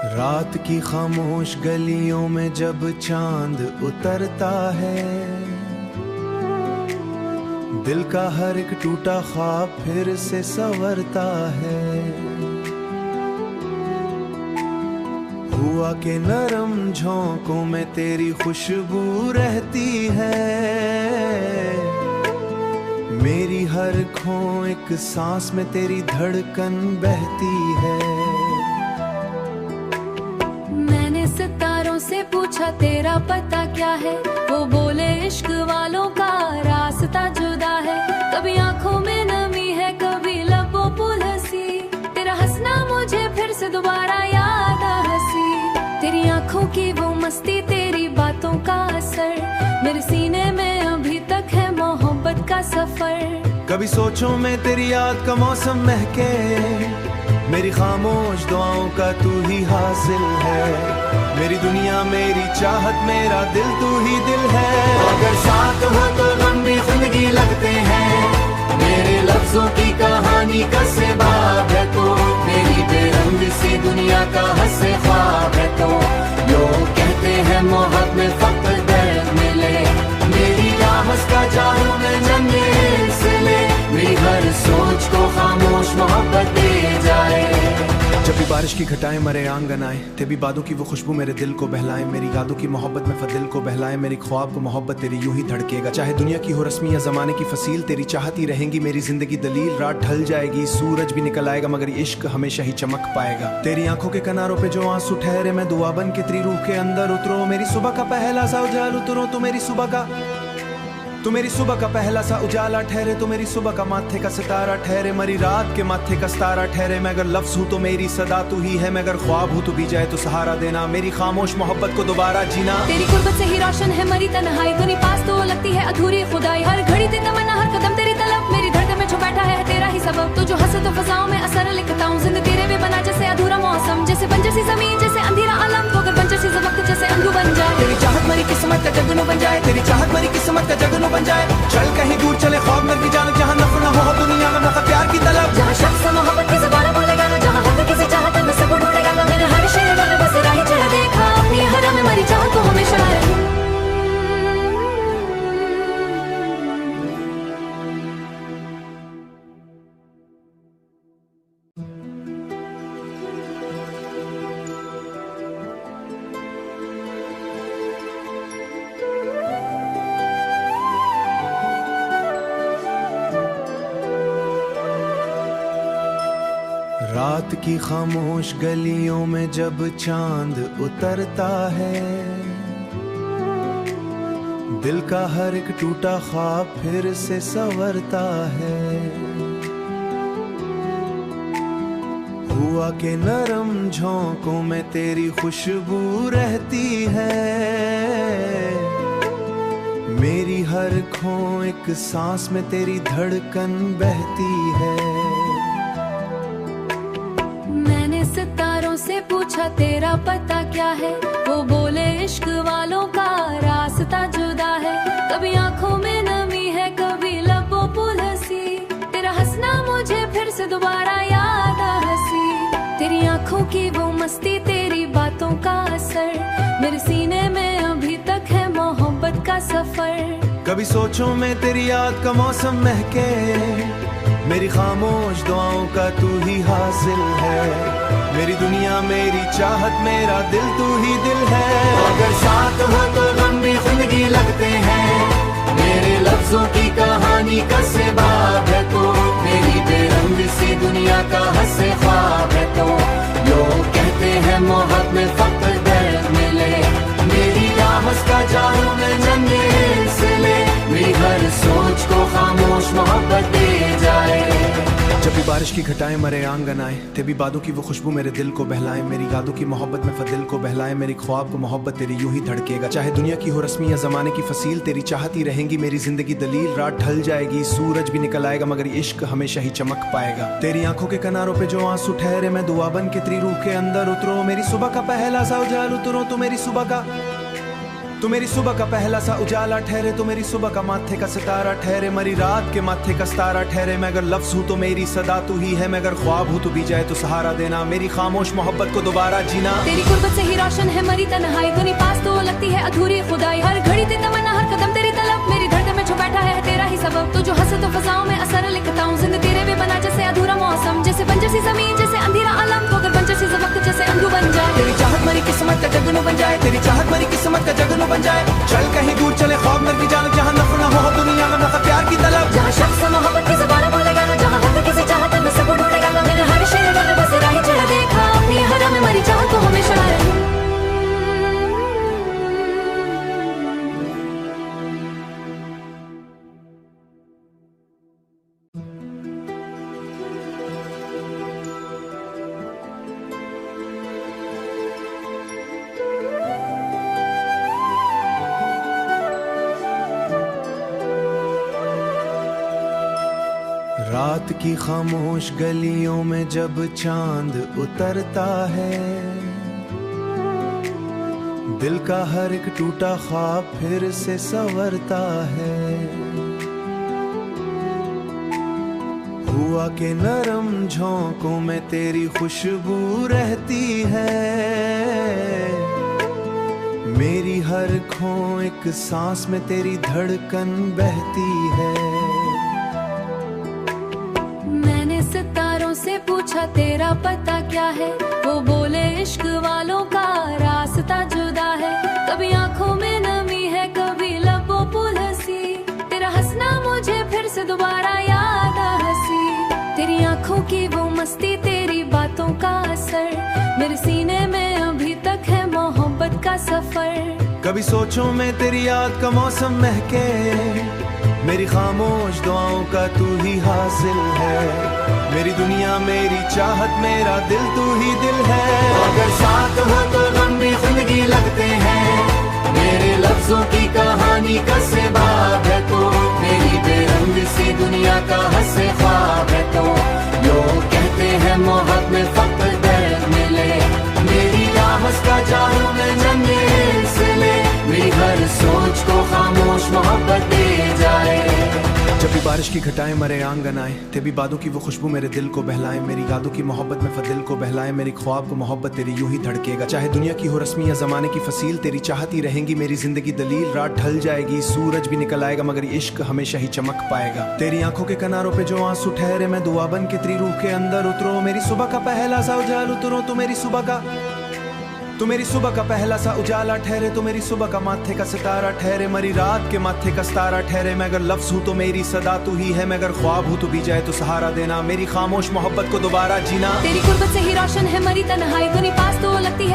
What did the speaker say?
रात की खामोश गलियों में जब चांद उतरता है, दिल का हर एक टूटा ख्वाब फिर से संवरता है। हुआ के नरम झोंकों में तेरी खुशबू रहती है, मेरी हर खो एक सांस में तेरी धड़कन बहती है। मैंने सितारों से पूछा तेरा पता क्या है, वो बोले इश्क वालों का रास्ता जुदा है। कभी आंखों में नमी है, कभी लबों पुल हंसी, तेरा हंसना मुझे फिर से दोबारा याद आ हंसी। तेरी आंखों की वो मस्ती, तेरी बातों का असर, मेरे सीने में अभी तक है मोहब्बत का सफर। कभी सोचो मैं तेरी याद का मौसम महके, मेरी खामोश दुआओं का तू ही हासिल है। मेरी दुनिया मेरी चाहत मेरा दिल तू ही दिल है। अगर साथ हो तो लंबी जिंदगी लगते हैं, मेरे लफ्जों की कहानी का से बाब है तो, मेरी बेरंग सी दुनिया का हंसे ख्वाब है तो। लोग कहते हैं मोहब्बत में फक्त दर्द मिले, मेरी राहत का जादू में जंगे से ले, मेरी हर सोच को खामोश मोहब्बत दे जाए। जब भी बारिश की घटाएं मरे आंगन आए, तेरी बादों की वो खुशबू मेरे दिल को बहलाए। मेरी यादों की मोहब्बत में फदिल को बहलाए, मेरी ख्वाब को मोहब्बत तेरी यूं ही धड़केगा। चाहे दुनिया की हो रस्मी या जमाने की फसील, तेरी चाहती रहेंगी मेरी जिंदगी दलील। रात ढल जाएगी सूरज भी निकल आएगा, मगर इश्क हमेशा ही चमक पाएगा। तेरी आंखों के किनारों पे जो आंसू ठहरे, मैं दुआ बन के तेरी रूह के अंदर उतरो। मेरी सुबह का पहला सा उजाला उतरो, तू मेरी सुबह का पहला सा उजाला ठहरे, तो मेरी सुबह का माथे का सितारा ठहरे। मरी रात के माथे का सितारा ठहरे। मैं अगर लफ्ज हूँ तो मेरी सदा तू ही है, मैं अगर ख्वाब हूँ तो भी जाए तो सहारा देना, मेरी खामोश मोहब्बत को दोबारा जीना। तेरी कुर्बत से ही रोशन है मरी तन्हाई, दुनी पास तो लगती है अधूरी खुदाई। हर घड़ी तेरी तमन्ना, हर कदम तेरी तलब, मेरी धड़कन में छुप बैठा है तेरा ही सबब। तो जो हंसे तो फजाओं में असर लिखता हूँ, जिंदगी तेरे में बना जैसे अधूरा मौसम, जैसे बंजर सी जमीन जैसे अंधेरा आलम। तो अगर बंजर सी वक्त जैसे अंधू बन जाए, तेरी चाहत मरी किस्मत का जगनू बन जाए, तेरी चाहत मरी किस्मत का जगनू बन जाए। चल कहीं दूर चले ख्वाब में भी जान, जहाँ नफर न हो दुनिया में मगर प्यार की तलब। जहाँ शख्स मोहब्बत की ज़बान बोलेगा ना, जहाँ हक किसी चाहत में सब ढूंढेगा ना। मेरे हर शहर में बस राही चढ़ा देखा, अपनी हरा में मरी चाहत को हमेशा रहे। रात की खामोश गलियों में जब चांद उतरता है, दिल का हर एक टूटा ख्वाब फिर से संवरता है। हुआ के नरम झोंकों में तेरी खुशबू रहती है, मेरी हर खो एक सांस में तेरी धड़कन बहती है। सितारों से पूछा तेरा पता क्या है, वो बोले इश्क वालों का रास्ता जुदा है। कभी आंखों में नमी है, कभी लबों पुल हंसी, तेरा हंसना मुझे फिर से दोबारा याद आ हंसी। तेरी आंखों की वो मस्ती, तेरी बातों का असर, मेरे सीने में अभी तक है मोहब्बत का सफर। कभी सोचो मैं तेरी याद का मौसम महके, मेरी खामोश दुआओं का तू ही हासिल है। मेरी दुनिया मेरी चाहत मेरा दिल तू ही दिल है। अगर साथ हो तो लंबी जिंदगी लगते हैं, मेरे लफ्जों की कहानी का से बाब है तो, मेरी बेरंग सी दुनिया का हंसे ख्वाब है तो। लोग कहते हैं मोहब्बत में फक्त दर्द मिले, मेरी राहत का जादू में जंगे से ले, मेरी हर सोच को खामोश मोहब्बत दे जाए। जब भी बारिश की घटाएं मरे आंगन आए, तेरी बादों की वो खुशबू मेरे दिल को बहलाए। मेरी यादों की मोहब्बत में फदिल को बहलाए, मेरी ख्वाब को मोहब्बत तेरी यूं ही धड़केगा। चाहे दुनिया की हो रस्मी या जमाने की फसील, तेरी चाहती रहेंगी मेरी जिंदगी दलील। रात ढल जाएगी सूरज भी निकल आएगा, मगर इश्क हमेशा ही चमक पाएगा। तेरी आंखों के किनारों पे जो आंसू ठहरे, मैं दुआ बन के तेरी रूह के अंदर उतरो। मेरी सुबह का पहला सा उजाला उतरो, तू तू मेरी सुबह का पहला सा उजाला ठहरे, तू मेरी सुबह का माथे का सितारा ठहरे, मेरी रात के माथे का सितारा ठहरे। मैं अगर लफ्ज हूँ तो मेरी सदा तू ही है, मैं अगर ख्वाब हूँ तो भी जाए तो सहारा देना, मेरी खामोश मोहब्बत को दोबारा जीना। तेरी कुर्बत से ही रोशन है मरी तन्हाई, तू नहीं पास तो लगती है अधूरी खुदाई। हर घड़ी तेरी तमन्ना, हर कदम तेरी तलब, मेरी धड़कन में छुप बैठा है तेरा ही सबब। तू जो हंसे तो फजाओं में असर लिखता हूँ, जिंदगी तेरे भी बना जैसे अधूरा मौसम, जैसे बंजर सी जमीन जैसे अंधेरा आलम। तो अगर बंजर सी वक्त जैसे अंधू बन जाए, तेरी चाहत मरी किस्मत का जगनू बन जाए, तेरी चाहत मरी किस्मत का जगनू बन जाए। चल कहीं दूर चले ख्वाब में की जानब, जहाँ नफर न हो दुनिया में मगर प्यार की तलब। जहाँ शख्स मोहब्बत की ज़बान बोलेगा ना, जहाँ हर किसी चाहत में सब ढूंढेगा ना, मैंने हर शेर में बस राही चढ़ा देखा, अपनी हरा में मरी चाहत को हमेशा रहे। रात की खामोश गलियों में जब चांद उतरता है, दिल का हर एक टूटा ख्वाब फिर से संवरता है। हुआ के नरम झोंकों में तेरी खुशबू रहती है, मेरी हर खो एक सांस में तेरी धड़कन बहती है। सितारों से पूछा तेरा पता क्या है, वो बोले इश्क वालों का रास्ता जुदा है। कभी आंखों में नमी है, कभी लबों पर हंसी, तेरा हंसना मुझे फिर से दोबारा याद आ हंसी। तेरी आंखों की वो मस्ती, तेरी बातों का असर, मेरे सीने में अभी तक है मोहब्बत का सफर। कभी सोचो में तेरी याद का मौसम महके, मेरी खामोश दुआओं का तू ही हासिल है, मेरी दुनिया मेरी चाहत मेरा दिल तू ही दिल है। अगर साथ हो तो लंबी जिंदगी लगते हैं, मेरे लफ्जों की कहानी का सेबाब है तो, मेरी बेरंग सी दुनिया का हंसे ख्वाब है तो। लोग कहते हैं मोहब्बत में फक्त दर्द मिले, मेरी राहत का जादू में जंगे से ले, मेरी हर सोच को खामोश मोहब्बत दे जाए। जब भी बारिश की घटाएं मरे आंगन आए, तेरी बातों की वो खुशबू मेरे दिल को बहलाए, मेरी यादों की मोहब्बत में फदिल को बहलाए, मेरी ख्वाब को मोहब्बत तेरी यूं ही धड़केगा। चाहे दुनिया की हो रस्मी या जमाने की फसील, तेरी चाहती रहेंगी मेरी जिंदगी दलील। रात ढल जाएगी, सूरज भी निकल आएगा, मगर ये इश्क हमेशा ही चमक पाएगा। तेरी आंखों के किनारों पे जो आंसू ठहरे, मैं दुआ बन के तेरी रूह के अंदर उतरो, मेरी सुबह का पहला सा उजाला उतरो। तू मेरी सुबह का पहला सा उजाला ठहरे, तो मेरी सुबह का माथे का सितारा ठहरे, मेरी रात के माथे का सितारा ठहरे। मैं अगर लफ्ज हूँ तो मेरी सदा तू ही है, मैं अगर ख्वाब हूँ तो भी जाए तो सहारा देना, मेरी खामोश मोहब्बत को दोबारा जीना। तेरी कुर्बत से ही रोशन है मरी तन्हाई, तू नहीं पास तो लगती